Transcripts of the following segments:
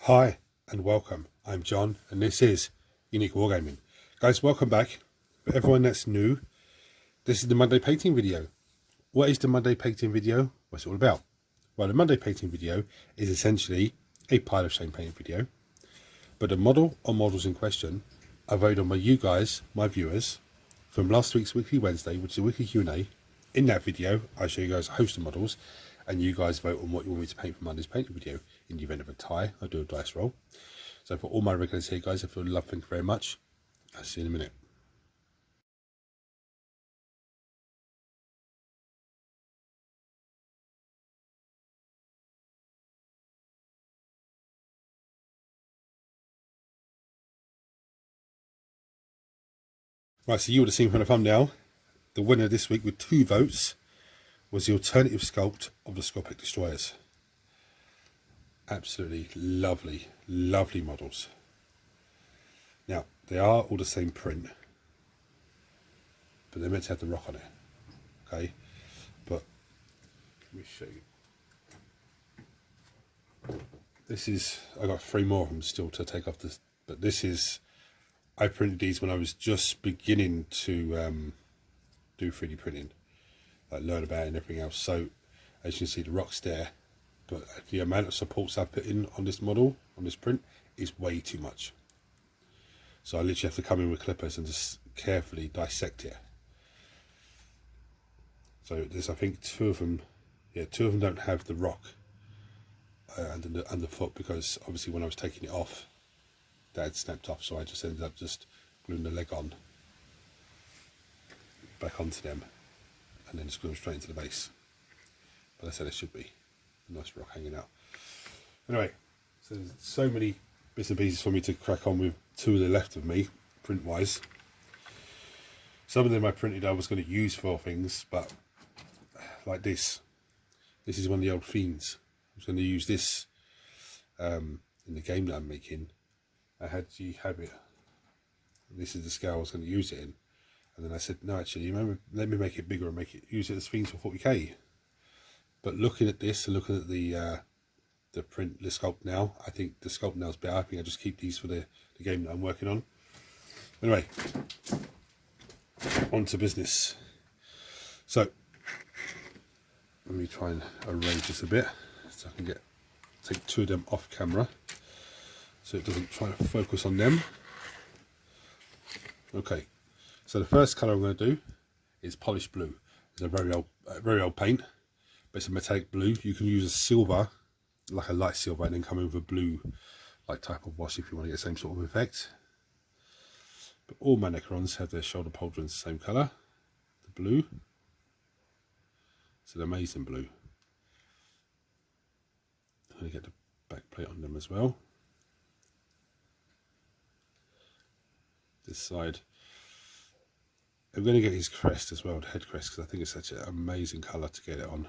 Hi and welcome, I'm John and this is Unique Wargaming. Guys, welcome back. For everyone that's new, this is the Monday painting video. What is the Monday painting video? What's it all about? Well, the Monday painting video is essentially a pile of shame painting video, but the model or models in question are voted on by you guys, my viewers, from last week's Weekly Wednesday, which is a weekly Q&A. In that video, I show you guys a host of models, and you guys vote on what you want me to paint for Monday's painting video. In the event of a tie, I do a dice roll. So for all my regulars here, guys, I feel love, thank you very much. I'll see you in a minute. Right, so you would have seen from the thumbnail, the winner this week with 2 votes was the alternative sculpt of the Skorpekh destroyers. Absolutely lovely, lovely models. Now, they are all the same print, but they're meant to have the rock on it. Okay, but let me show you. This is, I got 3 more of them still to take off this, but this is, I printed these when I was just beginning to do 3D printing, like learn about it and everything else. So as you can see, the rock's there, but the amount of supports I've put in on this model, on this print, is way too much. So I literally have to come in with clippers and just carefully dissect it. So there's, I think, 2 of them, yeah, 2 of them don't have the rock underfoot, because obviously when I was taking it off, that had snapped off, so I just ended up just gluing the leg on, back onto them, and then just glue them straight into the base. But I said it should be a nice rock hanging out. Anyway, so there's so many bits and pieces for me to crack on with. 2 of the left of me, print wise. Some of them I printed I was going to use for things, but like this is one of the old Fiends. I was going to use this in the game that I'm making. I had to have it. This is the scale I was going to use it in, and then I said, no, actually, remember, let me make it bigger and use it as Fiends for 40k. But looking at this and looking at the print, the sculpt now, I think the sculpt now is better. I think I just keep these for the game that I'm working on. Anyway, on to business. So let me try and arrange this a bit so I can take 2 of them off camera, so it doesn't try to focus on them. Okay, so the first colour I'm going to do is polished blue. It's a very old paint, but it's a metallic blue. You can use a silver, like a light silver, and then come in with a blue like type of wash if you want to get the same sort of effect. But all my Necrons have their shoulder pauldrons the same colour, the blue. It's an amazing blue. I'm going to get the back plate on them as well. This side, I'm going to get his crest as well, the head crest, because I think it's such an amazing colour to get it on.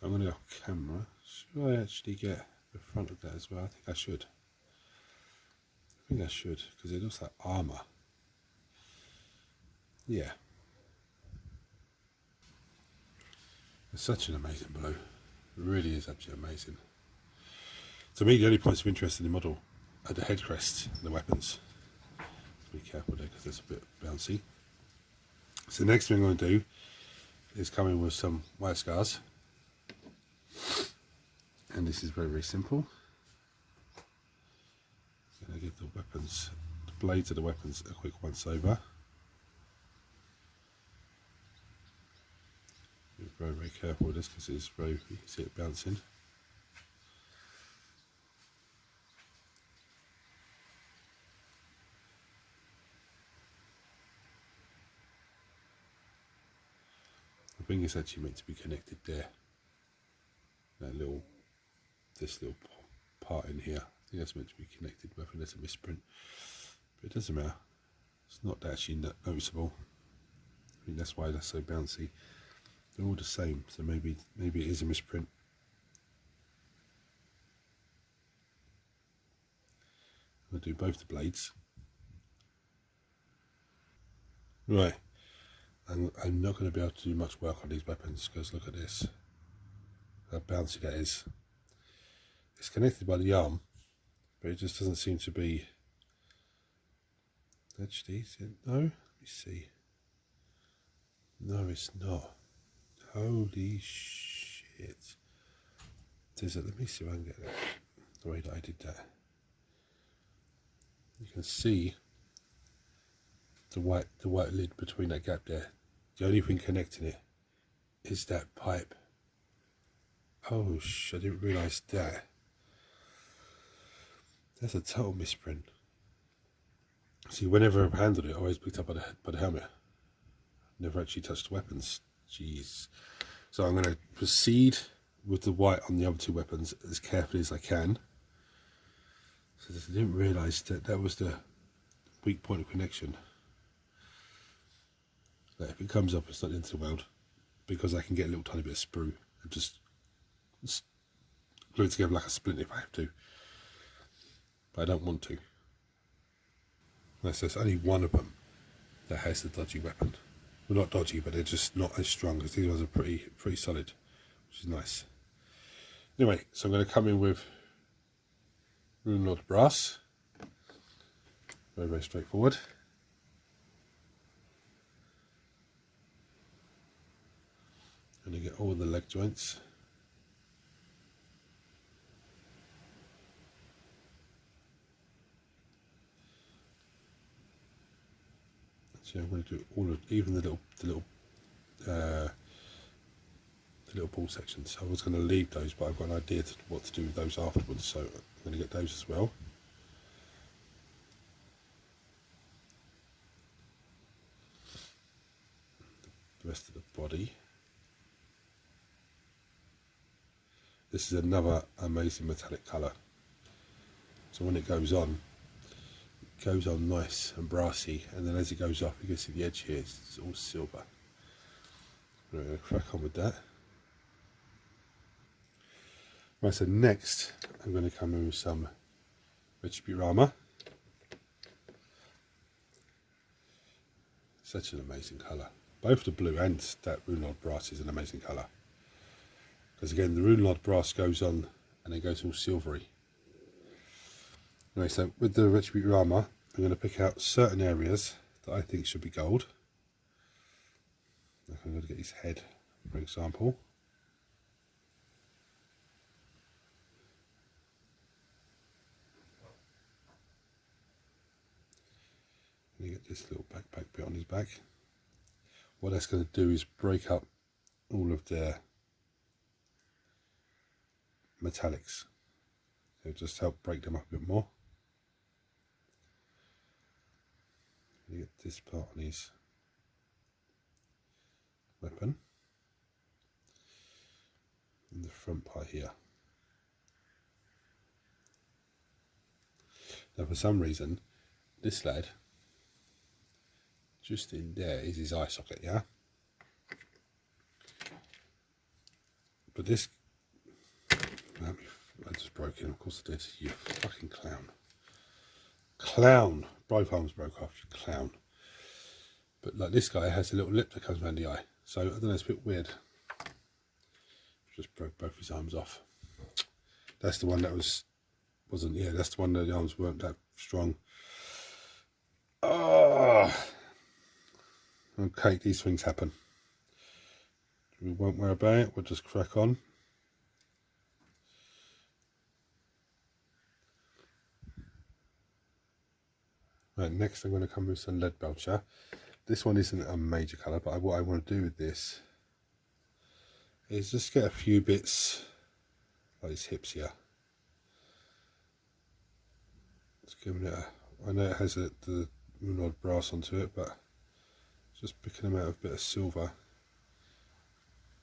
So I'm going to go off camera. Should I actually get the front of that as well? I think I should. I think I should, because it looks like armour. Yeah. It's such an amazing blue. It really is absolutely amazing. To me, the only points of interest in the model are the head crests and the weapons. Be careful there because it's a bit bouncy. So the next thing I'm going to do is come in with some white scars. And this is very, very simple. I'm going to give the weapons, the blades of the weapons, a quick once over. Be very, very careful with this because it's very, you can see it bouncing. The thing is actually meant to be connected there. This little part in here, I think that's meant to be connected, but I think that's a misprint. But it doesn't matter. It's not actually noticeable. I think that's why that's so bouncy. They're all the same, so maybe it is a misprint. I'll do both the blades. Right, And I'm not going to be able to do much work on these weapons because look at this, how bouncy that is. It's connected by the arm, but it just doesn't seem to be edged these in. No, let me see. No, it's not. Holy shit. Does it? Let me see if I can get it the way that I did that. You can see the white lid between that gap there. The only thing connecting it is that pipe. Oh shit, I didn't realise that. That's a total misprint. See, whenever I've handled it, I always picked up by the helmet. Never actually touched the weapons. Jeez. So I'm going to proceed with the white on the other two weapons as carefully as I can. So I didn't realise that that was the weak point of connection. Like if it comes up, it's not into the world, because I can get a little tiny bit of sprue and just glue it together like a splint if I have to. But I don't want to. There's only one of them that has the dodgy weapon. Well, not dodgy, but they're just not as strong, because these ones are pretty solid, which is nice. Anyway, so I'm going to come in with Rune Lord Brass. Very, very straightforward. I'm going to get all the leg joints. So I'm going to do all of, even the little ball sections. I was going to leave those, but I've got an idea to what to do with those afterwards, so I'm going to get those as well. The rest of the body. This is another amazing metallic colour. So when it goes on nice and brassy, and then as it goes off, you can see the edge here, it's all silver. I'm going to crack on with that. Right, so next I'm going to come in with some Retribute armour. Such an amazing colour. Both the blue and that Rune Lord Brass is an amazing colour. Because again, the Rune Lord Brass goes on and it goes all silvery. Anyway, so with the Retribute armour, I'm going to pick out certain areas that I think should be gold. I'm going to get his head, for example. You get this little backpack bit on his back. What that's going to do is break up all of their metallics. It'll just help break them up a bit more. You get this part on his weapon, and the front part here. Now for some reason, this lad, just in there is his eye socket, yeah? But this, I just broke in, of course I did, you fucking clown. Clown! Both arms broke off, you clown. But like this guy has a little lip that comes around the eye, so I don't know, it's a bit weird. Just broke both his arms off. That's the one that wasn't, yeah, that's the one that the arms weren't that strong. Oh! Okay, these things happen. We won't worry about it, we'll just crack on. Right, next I'm going to come with some lead belcher. This one isn't a major colour, but what I want to do with this is just get a few bits like his hips here. Just giving it a, I know it has the Rune Lord Brass onto it, but just picking them out of a bit of silver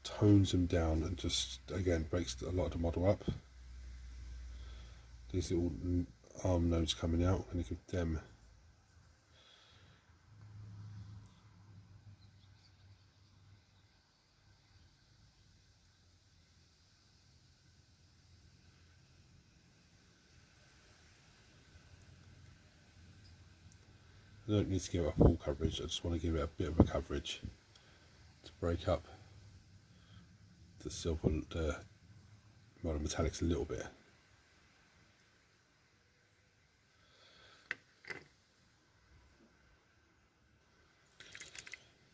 tones them down and just again breaks a lot of the model up. These little arm nodes coming out, and you give them I don't need to give it a full coverage, I just want to give it a bit of a coverage. break up the silver, the modern metallics a little bit.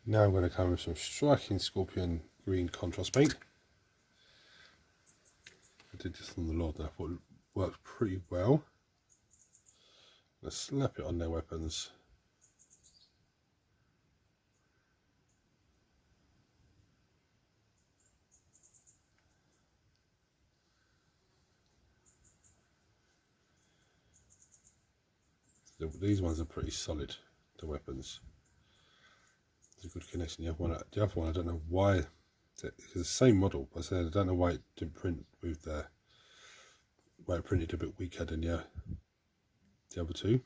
Now I'm going to come with some striking Scorpion green contrast paint. I did this on the Lord and I thought it worked pretty well. Let's slap it on their weapons. These ones are pretty solid, the weapons. There's a good connection. The other one I don't know why, it's the same model, but I said I don't know why it didn't print with the, why it printed a bit weaker than the other two.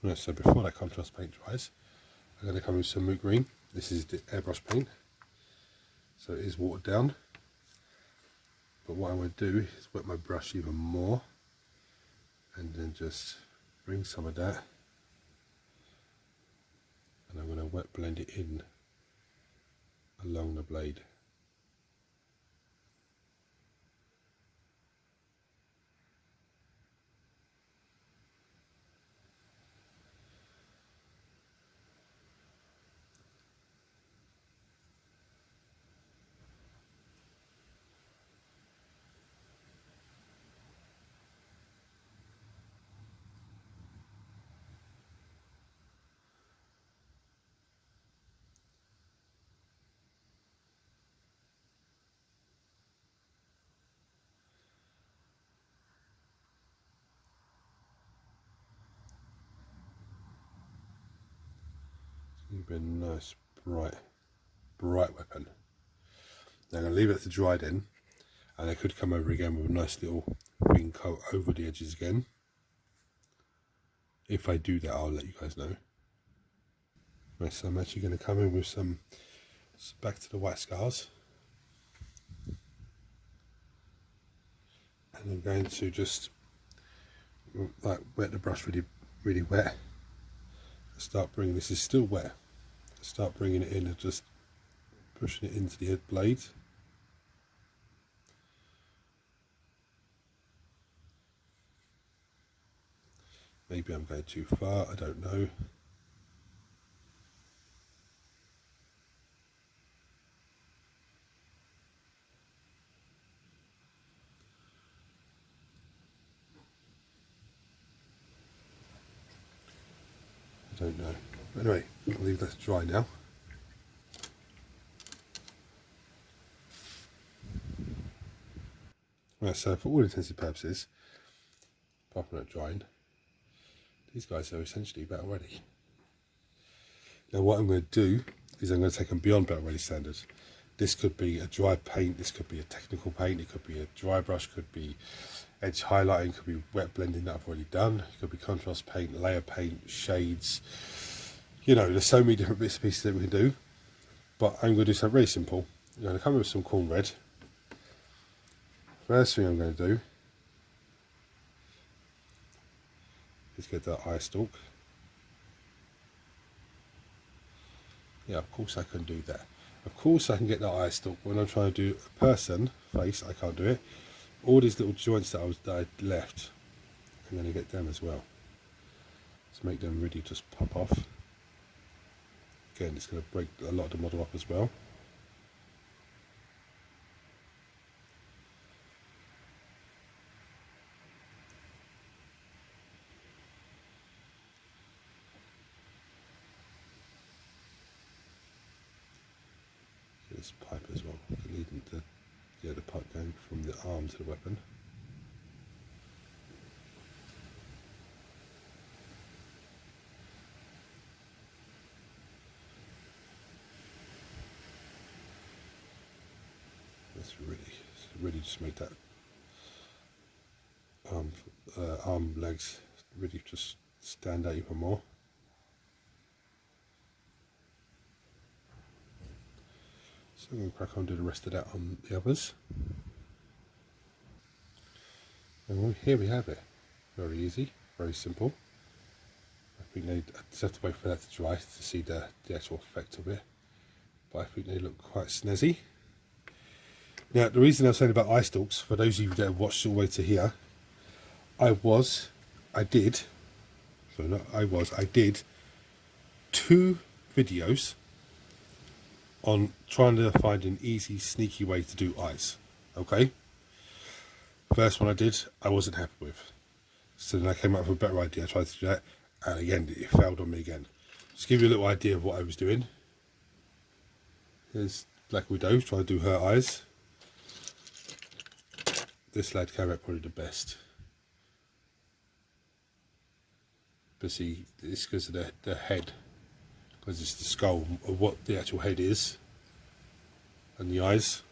Right, so before that contrast paint dries, I'm going to come with some moot green. This is the airbrush paint, so it is watered down. But what I'm going to do is wet my brush even more, and then just bring some of that, and I'm going to wet blend it in along the blade. It'll be a nice bright weapon. Now I'm going to leave it to dry then, and I could come over again with a nice little green coat over the edges again. If I do that, I'll let you guys know. Right, so I'm actually going to come in with some back to the white scars, and I'm going to just like wet the brush really wet. Start bringing, this is still wet, start bringing it in and just pushing it into the head blade. Maybe I'm going too far, I don't know. I don't know. Anyway, I'll leave that to dry now. Right, so for all intents and purposes, apart from that drying, these guys are essentially battle ready. Now what I'm going to do is I'm going to take them beyond battle ready standards. This could be a dry paint, this could be a technical paint, it could be a dry brush, could be edge highlighting, could be wet blending that I've already done, it could be contrast paint, layer paint, shades. You know, there's so many different bits and pieces that we can do. But I'm going to do something really simple. I'm going to come in with some corn red. First thing I'm going to do is get that eye stalk. Yeah, of course I can do that. Of course I can get that eye stalk. When I'm trying to do a person face, I can't do it. All these little joints that I left, I'm going to get them as well. To make them really just pop off. Again, it's going to break a lot of the model up as well. This pipe as well, leading the pipe going from the arm to the weapon. Let's really just make that arm legs really just stand out even more. So I'm going to crack on and do the rest of that on the others. And here we have it. Very easy, very simple. I think I just have to wait for that to dry to see the actual effect of it. But I think they look quite snazzy. Now, the reason I was saying about eye stalks, for those of you that have watched all the way to here, I did 2 videos on trying to find an easy, sneaky way to do eyes. Okay? First one I did, I wasn't happy with. So then I came up with a better idea. I tried to do that, and again, it failed on me again. Just to give you a little idea of what I was doing. Here's Black Widow trying to do her eyes. This lad came out probably the best. But see, it's because of the head. Because it's the skull of what the actual head is. And the eyes.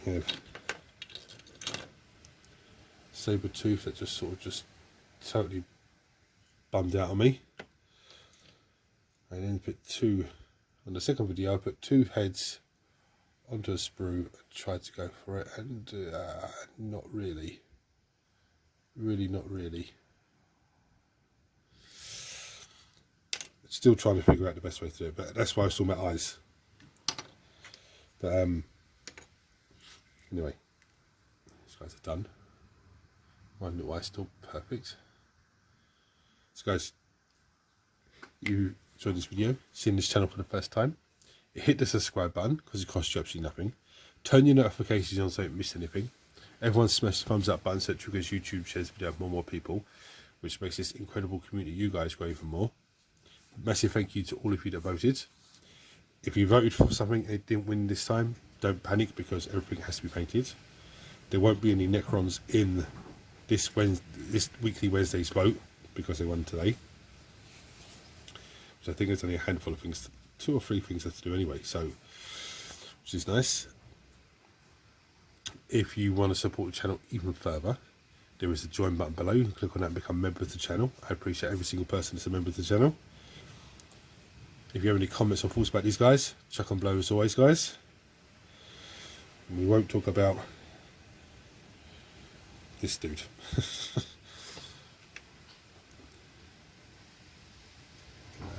Yeah. Saber tooth that just sort of just totally bummed out on me. And then put 2 on the second video. I put 2 heads onto a sprue and tried to go for it, and not really. Really not really. Still trying to figure out the best way to do it, but that's why I saw my eyes. But anyway, these guys are done. One little eye still perfect. So guys, you enjoyed this video, seeing this channel for the first time, hit the subscribe button because it costs you absolutely nothing. Turn your notifications on so you don't miss anything. Everyone smash the thumbs up button so because YouTube shares the video with more people, which makes this incredible community you guys grow even more. Massive thank you to all of you that voted. If you voted for something and it didn't win this time, don't panic because everything has to be painted. There won't be any Necrons in this weekly Wednesday's vote because they won today. So I think there's only a handful of things, 2 or 3 things left to do anyway, so which is nice. If you want to support the channel even further, there is a join button below. You can click on that and become a member of the channel. I appreciate every single person that's a member of the channel. If you have any comments or thoughts about these guys, chuck them below as always, guys. And we won't talk about this dude.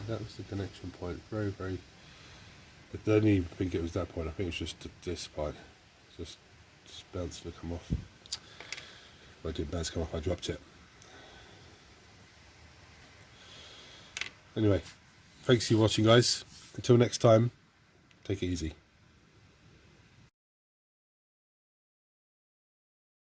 That was the connection point. Very, very. I don't even think it was that point. I think it's just this point. Just bounced to come off. If I didn't bounce to come off, I dropped it. Anyway, thanks for watching, guys. Until next time, take it easy.